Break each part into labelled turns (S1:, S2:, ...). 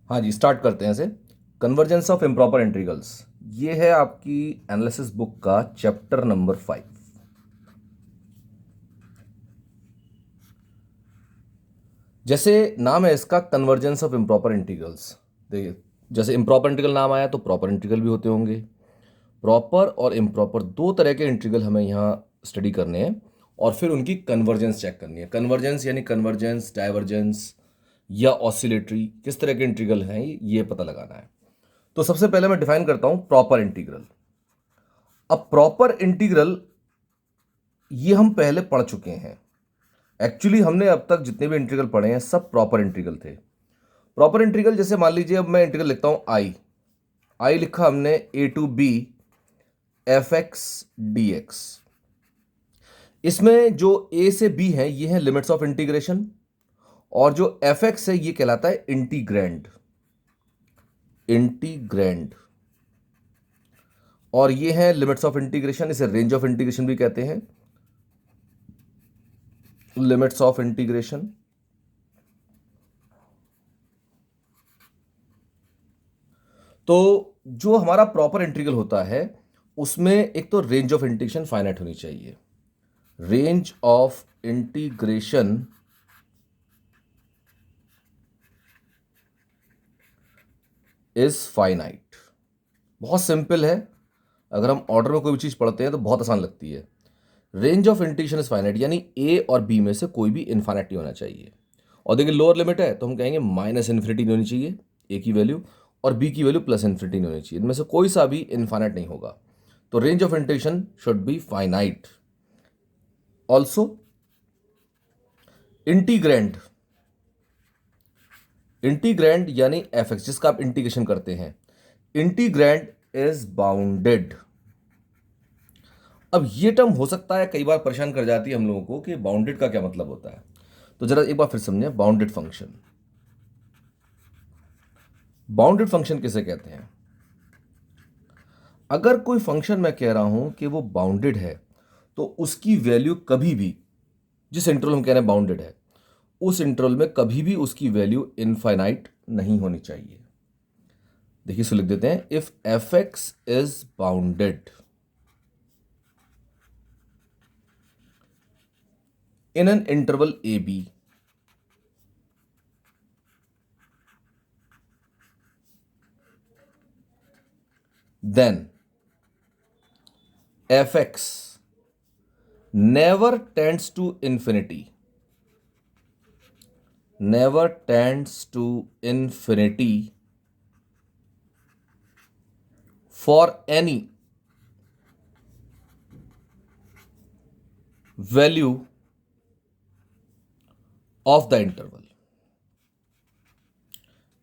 S1: हाँ जी, स्टार्ट करते हैं इसे। कन्वर्जेंस ऑफ इम्प्रॉपर इंटीग्रल्स, ये है आपकी एनालिसिस बुक का चैप्टर नंबर 5। जैसे नाम है इसका, कन्वर्जेंस ऑफ इम्प्रॉपर इंटीग्रल्स। देखिए, जैसे इम्प्रॉपर इंटीग्रल नाम आया तो प्रॉपर इंटीग्रल भी होते होंगे। प्रॉपर और इम्प्रॉपर दो तरह के इंटीग्रल हमें यहाँ स्टडी करने हैं और फिर उनकी कन्वर्जेंस चेक करनी है। कन्वर्जेंस यानी कन्वर्जेंस, डाइवर्जेंस या ऑसिलेटरी, किस तरह के इंटीग्रल हैं ये पता लगाना है। तो सबसे पहले मैं डिफाइन करता हूं प्रॉपर इंटीग्रल। अब प्रॉपर इंटीग्रल ये हम पहले पढ़ चुके हैं। एक्चुअली हमने अब तक जितने भी इंटीग्रल पढ़े हैं सब प्रॉपर इंटीग्रल थे। प्रॉपर इंटीग्रल जैसे मान लीजिए, अब मैं इंटीग्रल लिखता हूं आई। आई लिखा हमने a to b f x d x. इसमें जो ए से बी है ये है लिमिट्स ऑफ इंटीग्रेशन, और जो एफ एक्स है ये कहलाता है इंटीग्रैंड। इंटीग्रैंड और ये है लिमिट्स ऑफ इंटीग्रेशन, इसे रेंज ऑफ इंटीग्रेशन भी कहते हैं। Limits of integration. तो जो हमारा प्रॉपर इंटीग्रल होता है उसमें एक तो रेंज ऑफ इंटीग्रेशन फाइनाइट होनी चाहिए। Range of integration is finite. बहुत सिंपल है, अगर हम ऑर्डर में कोई भी चीज पढ़ते हैं तो बहुत आसान लगती है। Range of integration is finite यानी ए और बी में से कोई भी इनफाइनाइट नहीं होना चाहिए। और देखिए, लोअर लिमिट है तो हम कहेंगे माइनस इन्फिनिटी नहीं होनी चाहिए ए की वैल्यू, और बी की वैल्यू प्लस इन्फिनिटी नहीं होनी चाहिए। इनमें से कोई सा भी इनफाइनाइट नहीं होगा। तो range of integration should be finite. Also integrand, integrand यानी एफ एक्स जिसका आप इंटीग्रेशन करते हैं, इंटीग्रैंड इज बाउंडेड। अब ये टर्म हो सकता है कई बार परेशान कर जाती है हम लोगों को कि बाउंडेड का क्या मतलब होता है। तो जरा एक बार फिर समझें, बाउंडेड फंक्शन। बाउंडेड फंक्शन किसे कहते हैं? अगर कोई फंक्शन मैं कह रहा हूं कि वो बाउंडेड है तो उसकी वैल्यू कभी भी, जिस इंटरवल हम कह रहे हैं बाउंडेड है, उस इंटरवल में कभी भी उसकी वैल्यू इनफाइनाइट नहीं होनी चाहिए। देखिए, इसको लिख देते हैं, if F x is bounded in an interval AB, then fx never tends to infinity, never tends to infinity for any value of the interval।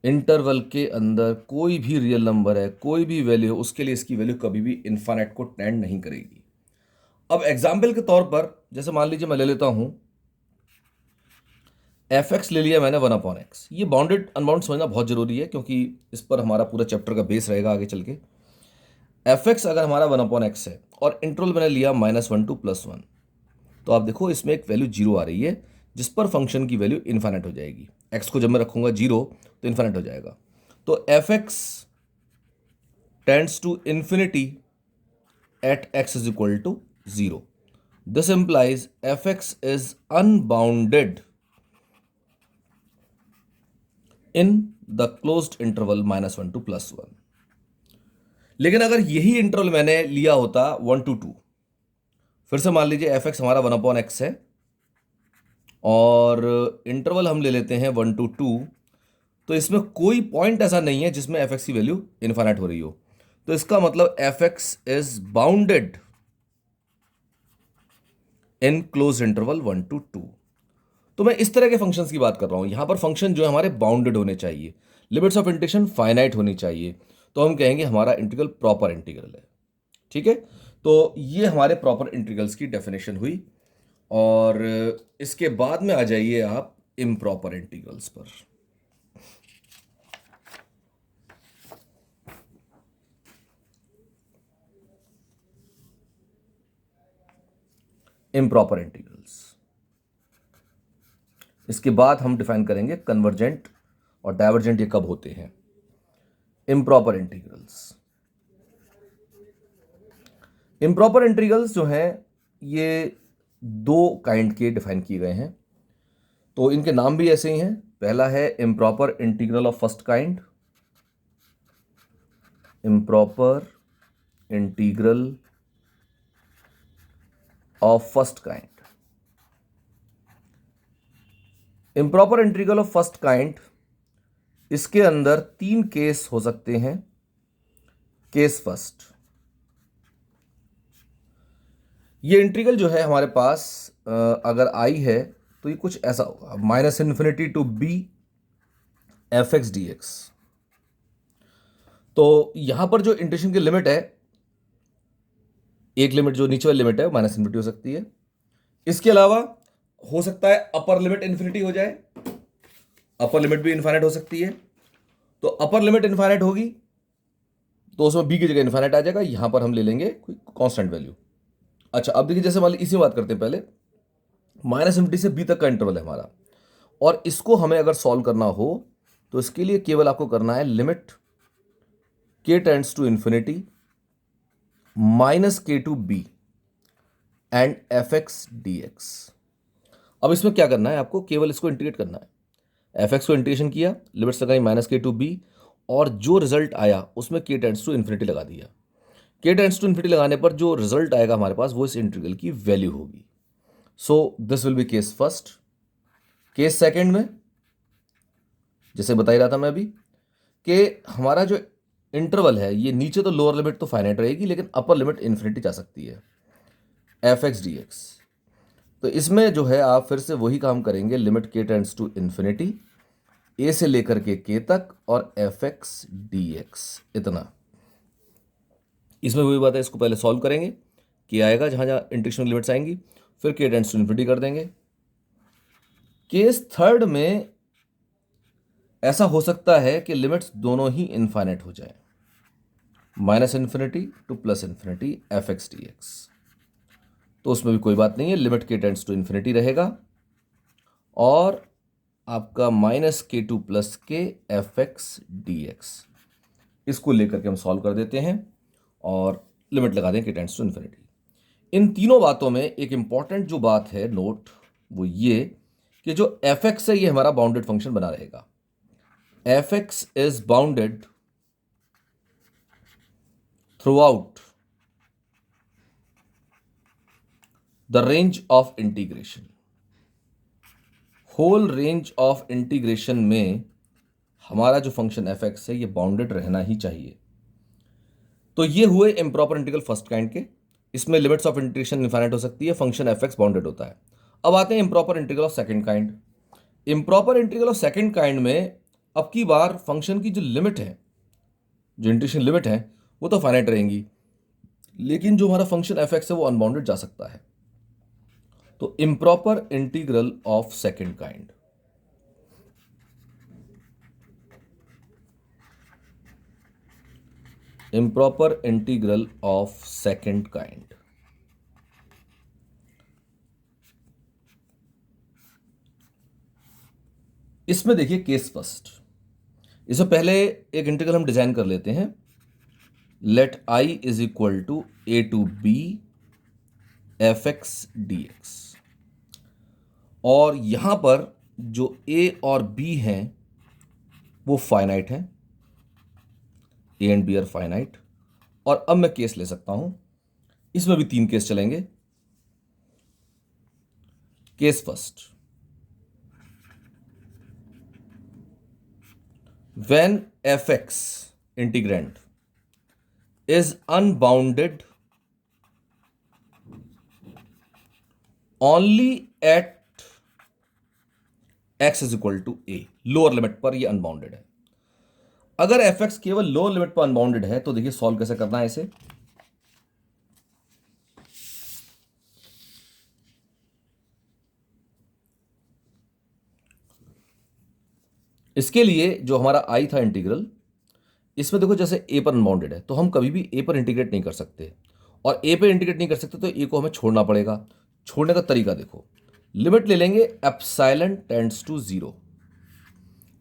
S1: Interval के अंदर कोई भी रियल नंबर है, कोई भी वैल्यू है, उसके लिए इसकी वैल्यू कभी भी इनफाइनाइट को टेंड नहीं करेगी। अब एग्जाम्पल के तौर पर जैसे मान लीजिए मैं ले लेता हूं एफ एक्स ले लिया मैंने 1/x। ये बाउंडेड अनबाउंड समझना बहुत जरूरी है क्योंकि इस पर हमारा पूरा चैप्टर का बेस रहेगा आगे चल के। एफ एक्स अगर हमारा 1/x है और इंटरवल मैंने लिया -1 to +1, तो आप देखो इसमें एक वैल्यू जीरो आ रही है जिस पर फंक्शन की वैल्यू इनफाइनाइट हो जाएगी। एक्स को जब मैं रखूंगा जीरो तो इनफाइनाइट हो जाएगा। तो f x tends to infinity at x is equal to 0। This implies f x is unbounded in the closed interval -1 to +1। लेकिन अगर यही इंटरवल मैंने लिया होता 1 to 2, फिर से मान लीजिए एफ एक्स हमारा 1/x है और इंटरवल हम ले लेते हैं 1 to 2, तो इसमें कोई पॉइंट ऐसा नहीं है जिसमें एफ एक्स की वैल्यू इनफाइनाइट हो रही हो। तो इसका मतलब F x is bounded in close interval 1 to 2। तो मैं इस तरह के फंक्शंस की बात कर रहा हूं। यहां पर फंक्शन जो है हमारे बाउंडेड होने चाहिए, लिमिट्स ऑफ इंटीग्रेशन फाइनाइट होनी चाहिए, तो हम कहेंगे हमारा इंटीग्रल प्रॉपर इंटीग्रल है। ठीक है, तो ये हमारे प्रॉपर इंटीग्रल्स की डेफिनेशन हुई। और इसके बाद में आ जाइए आप इम्प्रॉपर इंटीग्रल्स पर। इम्प्रॉपर इंटीग्रल्स, इसके बाद हम डिफाइन करेंगे कन्वर्जेंट और डाइवर्जेंट ये कब होते हैं? Improper integrals. इम्प्रॉपर इंटीग्रल्स जो हैं ये दो काइंड के डिफाइन किए गए हैं, तो इनके नाम भी ऐसे ही हैं। पहला है improper integral of first kind, improper integral of first kind. Improper integral of first kind, इसके अंदर तीन केस हो सकते हैं। केस फर्स्ट, ये इंटीग्रल जो है हमारे पास अगर आई है तो ये कुछ ऐसा होगा, -∞ टू b fx dx। तो यहां पर जो इंटीग्रेशन की लिमिट है, एक लिमिट जो नीचे वाली लिमिट है वो -∞ हो सकती है। इसके अलावा हो सकता है अपर लिमिट इन्फिनिटी हो जाए, अपर लिमिट भी इनफाइनाइट हो सकती है। तो अपर लिमिट इनफाइनाइट होगी तो उसमें b की जगह इनफाइनाइट आ जाएगा, यहां पर हम ले लेंगे कोई कांस्टेंट वैल्यू। अच्छा, अब देखिए, जैसे मान लीजिए इसी बात करते हैं पहले, -∞ से b तक का इंटरवल है हमारा, और इसको हमें अगर सॉल्व करना हो तो इसके लिए केवल आपको करना है limit k tends to infinity -k to b and fx dx। अब इसमें क्या करना है, आपको केवल इसको इंटीग्रेट करना है। fx को इंटीग्रेशन किया, लिमिट्स लगाई -k टू b, और जो रिजल्ट आया उसमें k टेंड्स टू इन्फिनिटी लगा दिया। k टेंड्स टू इन्फिनिटी लगाने पर जो रिजल्ट आएगा हमारे पास वो इस इंटीग्रल की वैल्यू होगी। So this will be case first. Case second में जैसे बता ही रहा था मैं अभी कि हमारा जो इंटरवल है ये नीचे तो लोअर लिमिट तो फाइनाइट रहेगी, लेकिन अपर लिमिट इन्फिनिटी जा सकती है, fx dx। तो इसमें जो है आप फिर से वही काम करेंगे, limit k tends to infinity a से लेकर के k तक और fx dx इतना। इसमें वही बात है, इसको पहले सॉल्व करेंगे, k आएगा जहां जहां इंटीग्रेशन लिमिट्स आएंगी, फिर k टेंड्स टू इन्फिनिटी कर देंगे। केस थर्ड में ऐसा हो सकता है कि लिमिट्स दोनों ही इनफाइनाइट हो जाए, -∞ टू +∞ fx dx। तो उसमें भी कोई बात नहीं है, limit k tends to infinity रहेगा और आपका -k to +k fx dx। इसको लेकर के हम सॉल्व कर देते हैं और लिमिट लगा दें k टेंड्स टू इन्फिनिटी। इन तीनों बातों में एक इंपॉर्टेंट जो बात है नोट, वो ये कि जो fx है ये हमारा बाउंडेड फंक्शन बना रहेगा। fx is bounded throughout the range of integration. Whole range of integration में हमारा जो फंक्शन fx है ये बाउंडेड रहना ही चाहिए। तो ये हुए इम्प्रॉपर इंटीग्रल फर्स्ट काइंड के, इसमें लिमिट्स ऑफ इंटीग्रेशन इनफाइनाइट हो सकती है, फंक्शन fx बाउंडेड होता है। अब आते हैं improper integral of second kind. Improper integral of second kind में अब की बार फंक्शन की जो लिमिट है, जो इंटीग्रेशन लिमिट है वो तो फाइनाइट रहेंगी, लेकिन जो हमारा फंक्शन fx है वो अनबाउंडेड जा सकता है। तो improper integral of second kind, improper integral of second kind, इसमें देखिए केस फर्स्ट। इससे पहले एक इंटीग्रल हम डिजाइन कर लेते हैं। Let i is equal to a to b fx dx, और यहां पर जो a और b हैं वो फाइनाइट हैं, a and b are finite. और अब मैं केस ले सकता हूं, इसमें भी तीन केस चलेंगे। Case first, when fx integrand is unbounded only at x is equal to a, lower limit पर ये अनबाउंडेड है। अगर fx केवल लोअर लिमिट पर अनबाउंडेड है तो देखिए सॉल्व कैसे करना है इसे। इसके लिए जो हमारा आई था इंटीग्रल, इसमें देखो जैसे a पर अनबाउंडेड है तो हम कभी भी a पर इंटीग्रेट नहीं कर सकते, और a पर इंटीग्रेट नहीं कर सकते तो a को हमें छोड़ना पड़ेगा। छोड़ने का तरीका देखो, लिमिट ले लेंगे एप्सिलॉन टेंड्स टू 0,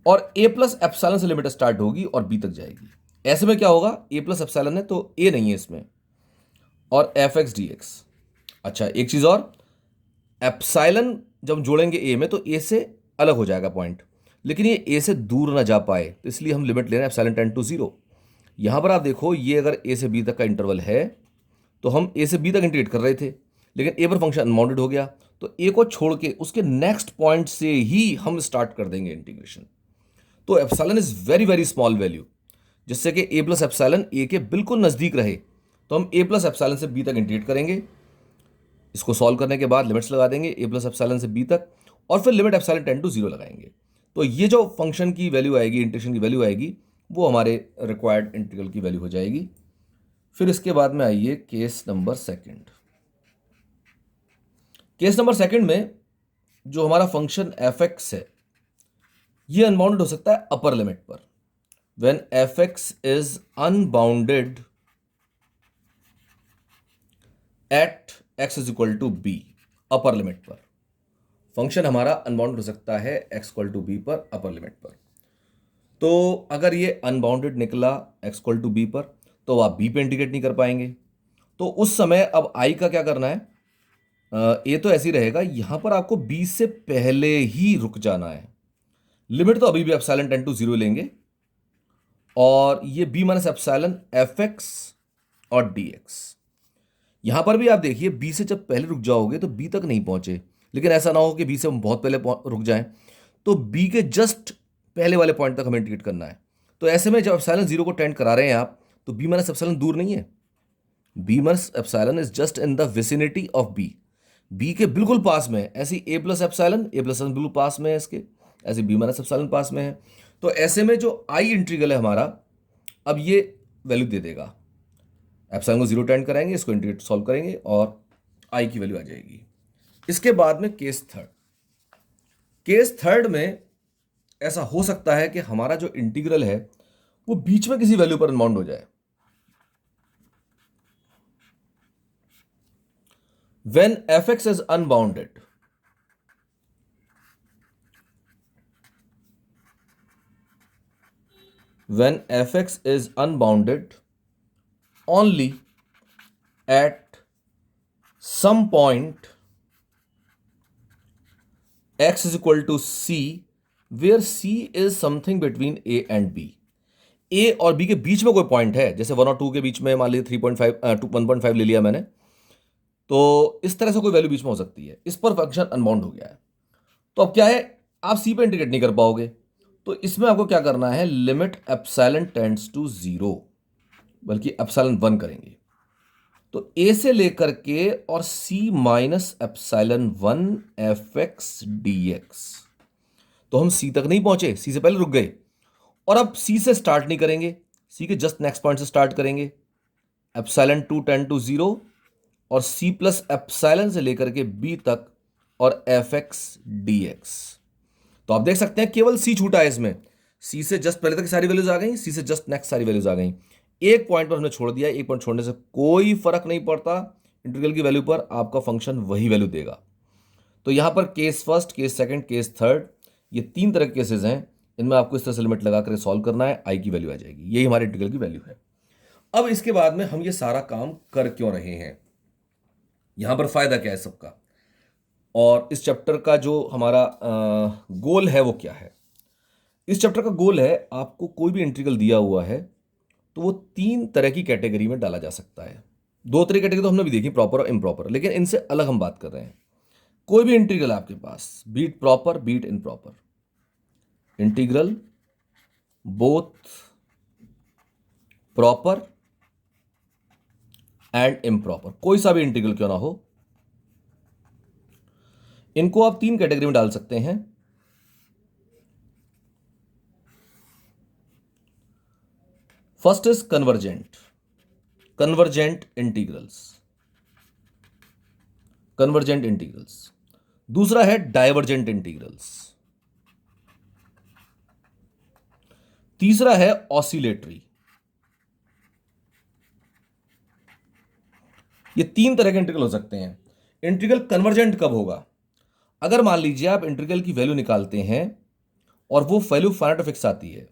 S1: और ए प्लस एप्सिलॉन से लिमिट स्टार्ट होगी और बी तक जाएगी। ऐसे में क्या होगा, ए प्लस एप्सिलॉन है तो ए नहीं है इसमें, और एफ एक्स डी एक्स। अच्छा एक चीज और, एप्सिलॉन जब हम जोड़ेंगे ए में तो ए से अलग हो जाएगा पॉइंट, लेकिन ये ए से दूर ना जा पाए तो इसलिए हम लिमिट ले रहे हैं एप्सिलॉन टेंड टू जीरो। यहां पर आप देखो, ये अगर ए से बी तक का इंटरवल है तो हम ए से बी तक इंटीग्रेट कर रहे थे, लेकिन ए पर फंक्शन अनबाउंडेड हो गया तो ए को छोड़ के उसके नेक्स्ट पॉइंट से ही हम स्टार्ट कर देंगे इंटीग्रेशन। तो epsilon is very very small value, जिससे कि ए प्लस एप्सिलॉन ए के बिल्कुल नजदीक रहे तो हम ए प्लस एप्सिलॉन से बी तक इंटीग्रेट करेंगे। इसको सॉल्व करने के बाद लिमिट्स लगा देंगे ए प्लस एप्सिलॉन से बी तक, और फिर limit epsilon tend to zero लगाएंगे। तो ये जो फंक्शन की वैल्यू आएगी, इंटीग्रेशन की वैल्यू आएगी, वो हमारे रिक्वायर्ड इंटीग्रल की वैल्यू हो जाएगी। फिर इसके बाद में आइए case number second. Case number second में जो हमारा फंक्शन एफ एक्स है ये अनबाउंडेड हो सकता है अपर लिमिट पर। When f x is unbounded at x is equal to b, upper limit पर फंक्शन हमारा अनबाउंडेड हो सकता है एक्स इक्वल टू बी पर, अपर लिमिट पर। तो अगर ये अनबाउंडेड निकला एक्स इक्वल टू बी पर तो आप बी पे इंटीग्रेट नहीं कर पाएंगे। तो उस समय अब आई का क्या करना है, ए तो ऐसे ही रहेगा, यहां पर आपको बी से पहले ही रुक जाना है। लिमिट तो अभी भी एप्सिलॉन टेंड टू जीरो लेंगे, और ये b minus epsilon f x और डी एक्स। यहां पर भी आप देखिए, बी से जब पहले रुक जाओगे तो बी तक नहीं पहुंचे, लेकिन ऐसा ना हो कि बी से हम बहुत पहले रुक जाएं, तो बी के जस्ट पहले वाले पॉइंट तक हमें इंटीग्रेट करना है। तो ऐसे में जब एप्सिलॉन जीरो को टेंड करा रहे हैं आप, तो बी माइनस एप्सिलॉन दूर नहीं है, b minus epsilon is just in the vicinity of b, b के बिल्कुल पास में है। ऐसी a plus epsilon, a plus बिल्कुल पास में है इसके, ऐसे बी माइनस एप्सिलॉन पास में है। तो ऐसे में जो आई इंटीग्रल है हमारा, अब ये वैल्यू दे देगा। एप्सिलॉन को जीरो टेंड कराएंगे, इसको इंटीग्रेट सॉल्व करेंगे और आई की वैल्यू आ जाएगी। इसके बाद में केस थर्ड। केस थर्ड में ऐसा हो सकता है कि हमारा जो इंटीग्रल है वो बीच में किसी वैल्यू पर अनबाउंड हो जाए। When fx is unbounded, when fx is unbounded only at some point x is equal to c, where c is something between a and b। a और b के बीच में कोई पॉइंट है, जैसे 1 और 2 के बीच में, मान लीजिए 3.5 1.5 ले लिया मैंने, तो इस तरह से कोई वैल्यू बीच में हो सकती है। इस पर फंक्शन अनबाउंड हो गया है, तो अब क्या है, आप सी पे इंटीग्रेट नहीं कर पाओगे। तो इसमें आपको क्या करना है, limit epsilon tends to zero, बल्कि एप्सिलॉन 1 करेंगे। तो ए से लेकर के और c minus epsilon 1 f x d x. तो हम सी तक नहीं पहुंचे, सी से पहले रुक गए, और अब सी से स्टार्ट नहीं करेंगे, सी के जस्ट नेक्स्ट पॉइंट से स्टार्ट करेंगे। एप्सिलॉन 2 टेंड टू जीरो, और सी प्लस एप्सिलॉन से लेकर के बी तक, और एफ एक्स डी एक्स। तो आप देख सकते हैं केवल सी छूटा है इसमें, सी से जस्ट पहले तक सारी वैल्यूज आ गई, सी से जस्ट नेक्स्ट सारी वैल्यूज आ गई। एक पॉइंट पर हमने छोड़ दिया, एक पॉइंट छोड़ने से कोई फर्क नहीं पड़ता, इंटीग्रल की वैल्यू पर आपका फंक्शन वही वैल्यू देगा। तो यहां पर case first, case second, case third, ये 3 तरह के केसेस हैं। इनमें आपको इस तरह से लिमिट लगा कर सॉल्व करना है, आई की वैल्यू आ जाएगी। यही हमारे इंटीग्रल की वैल्यू है। अब इसके बाद में हम ये सारा काम कर क्यों रहे हैं, यहां पर फायदा क्या है सबका, और इस चैप्टर का जो हमारा गोल है वो क्या है। इस चैप्टर का गोल है, आपको कोई भी इंटीग्रल दिया हुआ है तो वो 3 तरह की कैटेगरी में डाला जा सकता है। 2 तरह की कैटेगरी तो हमने भी देखी, प्रॉपर और इम्प्रॉपर, लेकिन इनसे अलग हम बात कर रहे हैं। कोई भी इंटीग्रल आपके पास, be it proper be it improper, integral both proper and improper, कोई सा भी इंटीग्रल क्यों ना हो, इनको आप 3 कैटेगरी में डाल सकते हैं। First is convergent, convergent integrals, convergent integrals. दूसरा है डाइवर्जेंट इंटीग्रल्स। तीसरा है ऑसिलेटरी। ये 3 तरह के इंटीग्रल हो सकते हैं। इंटीग्रल कन्वर्जेंट कब होगा, अगर मान लीजिए आप इंटीग्रल की वैल्यू निकालते हैं और वो वैल्यू फाइनाइट फिक्स आती है,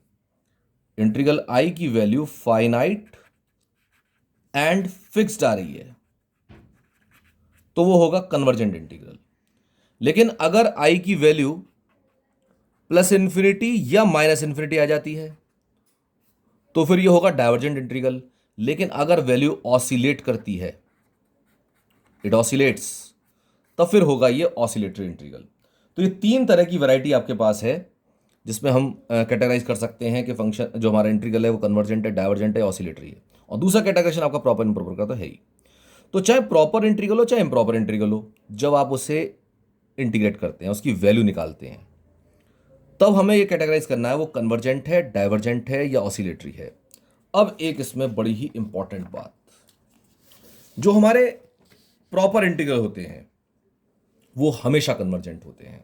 S1: इंटीग्रल आई की वैल्यू फाइनाइट एंड फिक्स्ड आ रही है, तो वो होगा कन्वर्जेंट इंटीग्रल। लेकिन अगर आई की वैल्यू प्लस इन्फिनिटी या माइनस इन्फिनिटी आ जाती है तो फिर ये होगा डाइवर्जेंट इंटीग्रल। लेकिन अगर वैल्यू ऑसिलेट करती है, इट ऑसिलेट्स, तब फिर होगा ये ऑसिलेटरी इंटीग्रल। तो ये तीन तरह की वैरायटी आपके पास है जिसमें हम कैटेगराइज कर सकते हैं कि फंक्शन जो हमारा इंटीग्रल है वो कन्वर्जेंट है, डाइवर्जेंट है, ऑसिलेटरी है। और दूसरा कैटेगराइजेशन आपका प्रॉपर इम्प्रॉपर का तो है ही। तो चाहे प्रॉपर इंटीग्रल हो चाहे इम्प्रॉपर इंटीग्रल हो, जब आप उसे इंटीग्रेट करते हैं, उसकी वैल्यू निकालते हैं, तब हमें ये कैटेगराइज करना है वो कन्वर्जेंट है, डाइवर्जेंट है या ऑसिलेटरी है। अब एक इसमें बड़ी ही इंपॉर्टेंट बात, जो हमारे प्रॉपर इंटीग्रल होते हैं वो हमेशा कन्वर्जेंट होते हैं।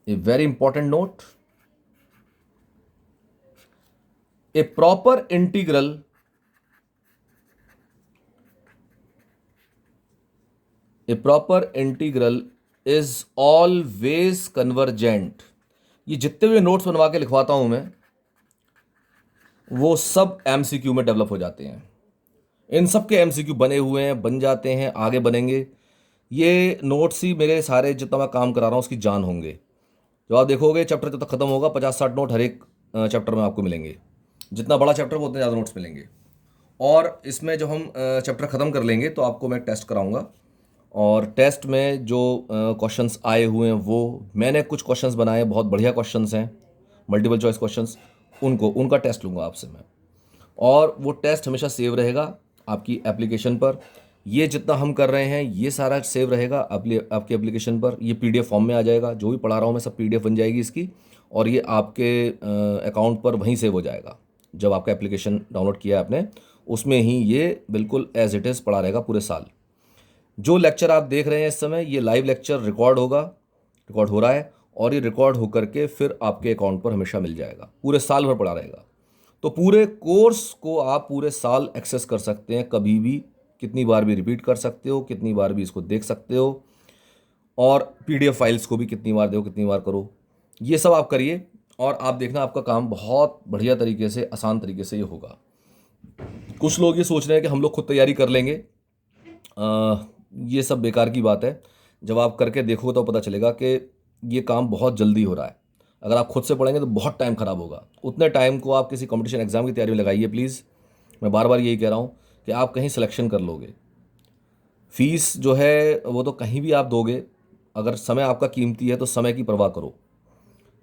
S1: A very important note, A proper integral is always convergent. ये जितने भी नोट्स बनवा के लिखवाता हूं मैं, वो सब एमसीक्यू में डेवलप हो जाते हैं। इन सब के एमसीक्यू बने हुए हैं, बन जाते हैं, आगे बनेंगे। ये नोट्स ही मेरे सारे जितना मैं काम करा रहा हूँ उसकी जान होंगे। जो आप देखोगे चैप्टर जब तक खत्म होगा 50-60 नोट हर एक चैप्टर में आपको मिलेंगे। जितना बड़ा चैप्टर होगा उतने ज़्यादा नोट्स मिलेंगे। और इसमें जब हम चैप्टर ख़त्म कर लेंगे तो आपको मैं टेस्ट कराऊंगा, और टेस्ट में जो क्वेश्चंस आए हुए हैं वो मैंने कुछ क्वेश्चंस बनाए, बहुत बढ़िया क्वेश्चंस हैं, मल्टीपल चॉइस क्वेश्चंस, उनका टेस्ट लूँगा आपसे मैं। और वो टेस्ट हमेशा सेव रहेगा आपकी एप्लीकेशन पर। ये जितना हम कर रहे हैं ये सारा सेव रहेगा आपकी एप्लीकेशन पर। ये पीडीएफ फॉर्म में आ जाएगा, जो भी पढ़ा रहा हूँ मैं सब पीडीएफ बन जाएगी इसकी, और ये आपके अकाउंट पर वहीं सेव हो जाएगा। जब आपका एप्लीकेशन डाउनलोड किया है आपने, उसमें ही ये बिल्कुल एज इट इज़ पढ़ा रहेगा पूरे साल। जो लेक्चर आप देख रहे हैं इस समय, ये लाइव लेक्चर रिकॉर्ड होगा, रिकॉर्ड हो रहा है, और ये रिकॉर्ड होकर के फिर आपके अकाउंट पर हमेशा मिल जाएगा, पूरे साल भर पड़ा रहेगा। तो पूरे कोर्स को आप पूरे साल एक्सेस कर सकते हैं, कभी भी कितनी बार भी रिपीट कर सकते हो, कितनी बार भी इसको देख सकते हो, और पीडीएफ फाइल्स को भी कितनी बार देखो, कितनी बार करो, ये सब आप करिए। और आप देखना आपका काम बहुत बढ़िया तरीके से, आसान तरीके से ये होगा। कुछ लोग ये सोच रहे हैं कि हम लोग खुद तैयारी कर लेंगे, ये सब बेकार की बात है। जब आप करके देखोगे तो पता चलेगा कि ये काम बहुत जल्दी हो रहा है। अगर आप खुद से पढ़ेंगे तो बहुत टाइम ख़राब होगा। उतने टाइम को आप किसी कंपटीशन एग्जाम की तैयारी में लगाइए प्लीज़। मैं बार बार यही कह रहा हूँ कि आप कहीं सिलेक्शन कर लोगे, फीस जो है वो तो कहीं भी आप दोगे। अगर समय आपका कीमती है तो समय की परवाह करो,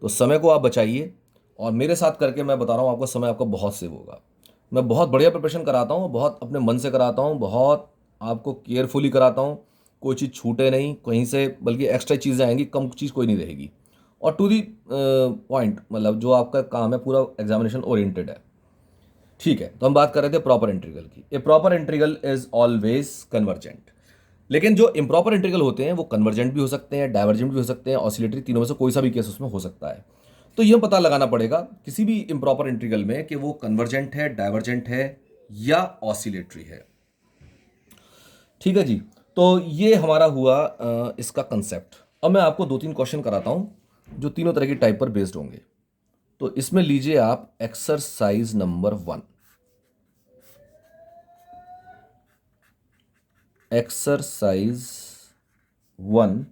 S1: तो समय को आप बचाइए। और मेरे साथ करके मैं बता रहा हूँ आपको, समय आपका बहुत सेव होगा। मैं बहुत बढ़िया प्रिपरेशन कराता हूँ, बहुत अपने मन से कराता हूँ, बहुत आपको केयरफुली कराता हूँ। कोई चीज़ छूटे नहीं कहीं से, बल्कि एक्स्ट्रा चीज़ें आएंगी, कम चीज़ कोई नहीं रहेगी। और टू दी पॉइंट, मतलब जो आपका काम है पूरा एग्जामिनेशन ओरिएंटेड है। ठीक है, तो हम बात कर रहे थे प्रॉपर इंटीग्रल की। A proper integral is always convergent. लेकिन जो इम्प्रॉपर इंटीग्रल होते हैं वो कन्वर्जेंट भी हो सकते हैं, डाइवर्जेंट भी हो सकते हैं, ऑसिलेटरी, तीनों में से कोई सा भी केस उसमें हो सकता है। तो ये पता लगाना पड़ेगा किसी भी इम्प्रॉपर इंटीग्रल में कि वो कन्वर्जेंट है, डाइवर्जेंट है या ऑसिलेटरी है। ठीक है जी, तो ये हमारा हुआ इसका कंसेप्ट। अब मैं आपको 2-3 क्वेश्चन कराता हूं जो तीनों तरह की टाइप पर बेस्ड होंगे। तो इसमें लीजिए आप एक्सरसाइज नंबर 1। एक्सरसाइज 1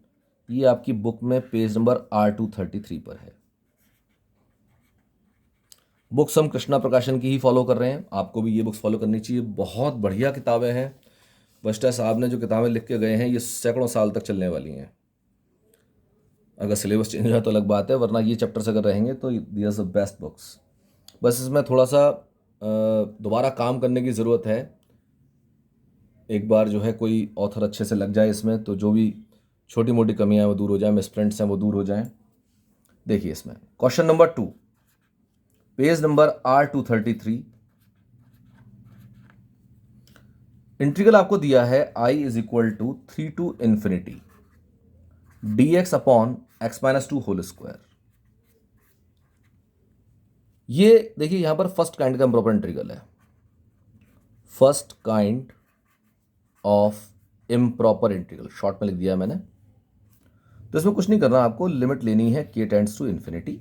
S1: ये आपकी बुक में पेज नंबर R233 पर है। बुक्स हम कृष्णा प्रकाशन की ही फॉलो कर रहे हैं, आपको भी ये बुक्स फॉलो करनी चाहिए। बहुत बढ़िया किताबें हैं। वशिष्ठ साहब ने जो किताबें लिख के गए हैं ये सैकड़ों साल तक चलने वाली हैं। अगर सिलेबस चेंज हो तो अलग बात है, वरना ये चैप्टर्स अगर रहेंगे तो these are the best books. बस इसमें थोड़ा सा दोबारा काम करने की ज़रूरत है। एक बार जो है कोई ऑथर अच्छे से लग जाए इसमें, तो जो भी छोटी मोटी कमियां हैं वो दूर हो जाएं, मिसप्रिंट्स हैं वो दूर हो जाएं। देखिए इसमें question number 2, page number R233। Integral आपको दिया है I is equal to 3 to infinity dx upon x-2 whole square. ये देखिए यहां पर फर्स्ट काइंड का इम्प्रॉपर इंटीग्रल है, first kind of improper integral, short में लिख दिया मैंने। तो इसमें कुछ नहीं करना, आपको लिमिट लेनी है k tends to infinity.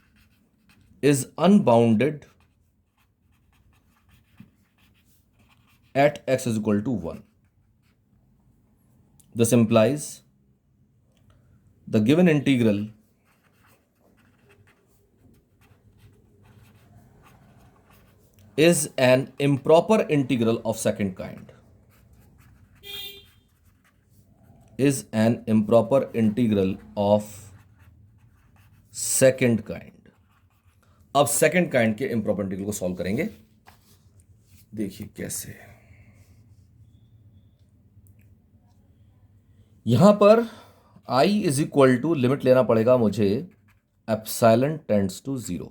S1: is unbounded at x is equal to 1. This implies the given integral is an improper integral of second kind. Is an improper integral of second kind. अब second kind के improper integral को solve करेंगे. देखिए कैसे. यहां पर i is equal to limit लेना पड़ेगा मुझे एप्सिलॉन टेंड्स टू 0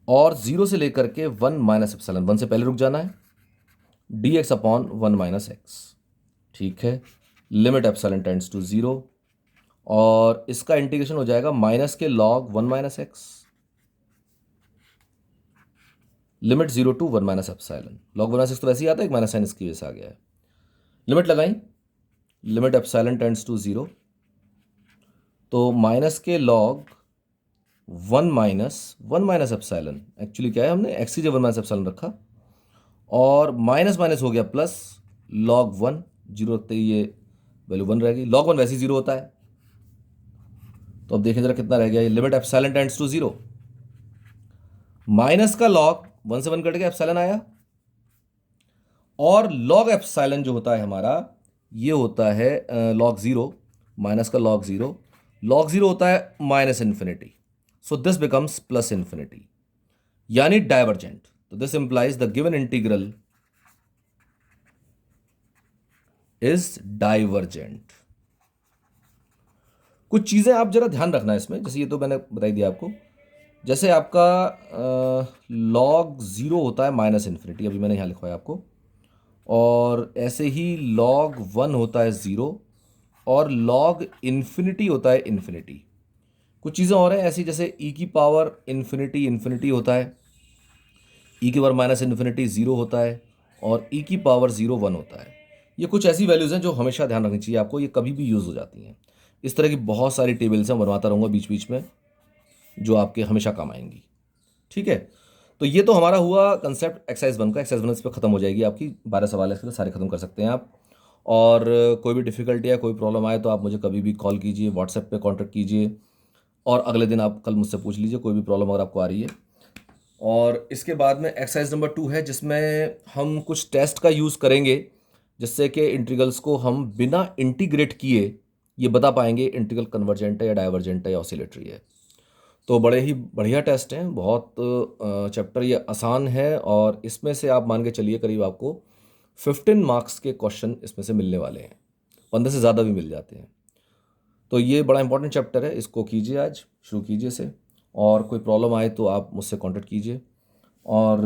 S1: और 0 से लेकर के 1 माइनस एप्सिलॉन 1 से पहले रुक जाना है dx अपॉन 1 माइनस एक्स. ठीक है. लिमिट एप्सिलॉन टेंड्स टू 0 और इसका इंटीग्रेशन हो जाएगा माइनस के log 1 minus x limit 0 to 1 minus epsilon. Log 1 minus x तो वैसे ही आता है, एक माइनस साइन इसकी वजह से आ गया है. लिमिट लगाई. लिमिट एप्सिलॉन टेंड्स टू 0 तो माइनस के लॉग 1 माइनस एप्सिलॉन. एक्चुअली क्या है, हमने एक्स की जगह 1 माइनस एप्सिलॉन रखा और माइनस माइनस हो गया प्लस लॉग 1. 0 रखते ही ये वैल्यू 1 रहेगी. लॉग 1 वैसे ही 0 होता है. तो अब देखें जरा कितना रह गया. ये limit epsilon tends to 0 minus का लॉग 1 से 1 कट गया, एप्सिलॉन आया और लॉग एप्सिलॉन जो होता है हमारा ये होता है लॉग 0 माइनस का लॉग 0. लॉग 0 होता है minus infinity. So this becomes plus infinity यानी डाइवर्जेंट. तो this implies the given integral is divergent. कुछ चीजें आप जरा ध्यान रखना है इसमें. जैसे ये तो मैंने बताई दिया आपको. जैसे आपका लॉग 0 होता है माइनस इन्फिनिटी, अभी मैंने यहाँ लिखवाया आपको. और ऐसे ही लॉग 1 होता है 0 और लॉग इन्फिनिटी होता है इन्फिनिटी. कुछ चीज़ें और हैं ऐसी, जैसे ई की पावर इन्फिनिटी इन्फिनिटी होता है, ई की पावर माइनस इन्फिनिटी 0 होता है और ई की पावर 0 1 होता है. ये कुछ ऐसी वैल्यूज़ हैं जो हमेशा ध्यान रखनी चाहिए आपको. ये कभी भी यूज़ हो जाती हैं. इस तरह की बहुत सारी टेबल्स हैं, बनवाता रहूँगा बीच बीच में, जो आपके हमेशा काम आएंगी. ठीक है. तो ये तो हमारा हुआ कंसेप्ट एक्सरसाइज 1 का. एक्सरसाइज 1 इस पर खत्म हो जाएगी आपकी. 12 सवाल है इसके, सारे खत्म कर सकते हैं आप. और कोई भी डिफ़िकल्टी या कोई प्रॉब्लम आए तो आप मुझे कभी भी कॉल कीजिए, व्हाट्सएप पे कांटेक्ट कीजिए और अगले दिन आप कल मुझसे पूछ लीजिए कोई भी प्रॉब्लम अगर आपको आ रही है. और इसके बाद में एक्सरसाइज नंबर 2 है जिसमें हम कुछ टेस्ट का यूज़ करेंगे जिससे कि इंटीग्रल्स को हम बिना इंटीग्रेट किए ये बता पाएंगे इंटीग्रल कन्वर्जेंट है या डाइवर्जेंट है या ऑसिलेटरी है. तो बड़े ही बढ़िया टेस्ट हैं. बहुत चैप्टर ये आसान है और इसमें से आप मान के चलिए करीब आपको 15 मार्क्स के क्वेश्चन इसमें से मिलने वाले हैं. 15 से ज़्यादा भी मिल जाते हैं. तो ये बड़ा इंपॉर्टेंट चैप्टर है. इसको कीजिए, आज शुरू कीजिए इसे. और कोई प्रॉब्लम आए तो आप मुझसे कांटेक्ट कीजिए. और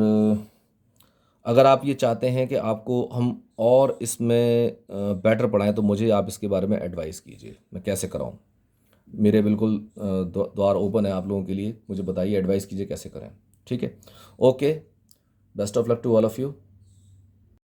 S1: अगर आप ये चाहते हैं कि आपको हम और इसमें बेटर पढ़ाएं तो मुझे आप इसके बारे में एडवाइस कीजिए, मैं कैसे कराऊं. मेरे बिल्कुल द्वार ओपन है आप लोगों के लिए. मुझे बताइए, एडवाइस कीजिए कैसे करें. ठीक है. Okay. Best of luck to all of you.